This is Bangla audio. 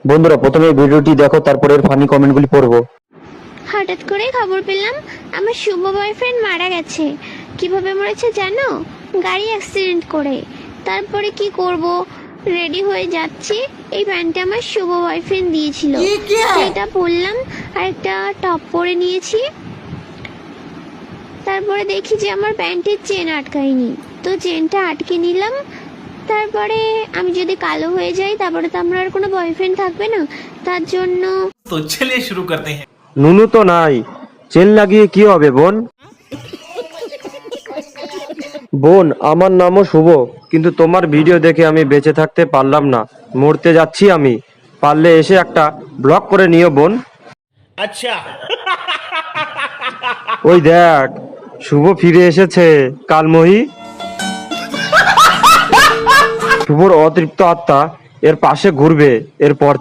বন্ধুরা প্রথমে ভিডিওটি দেখো, তারপরে এর ফানি কমেন্টগুলি পড়বো। হঠাৎ করে খবর পেলাম আমার শুভ বয়ফ্রেন্ড মারা গেছে। কিভাবে মরেছে জানো? গাড়ি অ্যাক্সিডেন্ট করে। তারপরে কি করব, রেডি হয়ে যাচ্ছি, এই প্যান্টটা আমার শুভ বয়ফ্রেন্ড দিয়েছিল, এটা পরলাম আর একটা টপ পরে নিয়েছি। তারপরে দেখি যে আমার প্যান্টের চেন আটকায়নি, তো চেনটা আটকে নিলাম। তারপরে আমি যদি কালো হয়ে যাই তারপরে তো আমার আর কোনো বয়ফ্রেন্ড থাকবে না, তার জন্য तो चलिए शुरू करते हैं। নুনু তো নাই, চেন লাগিয়ে কি হবে বোন? বোন আমার নামও শুভ, কিন্তু তোমার ভিডিও দেখে আমি বেঁচে থাকতে পারলাম না, মরতে যাচ্ছি আমি। পারলে এসে একটা ব্লগ করে নিও বোন। अच्छा ওই দেখ, শুভ ফিরে এসেছে কালমহি। শুভর অতৃপ্ত আত্মা এর পাশে ঘুরবে এরপর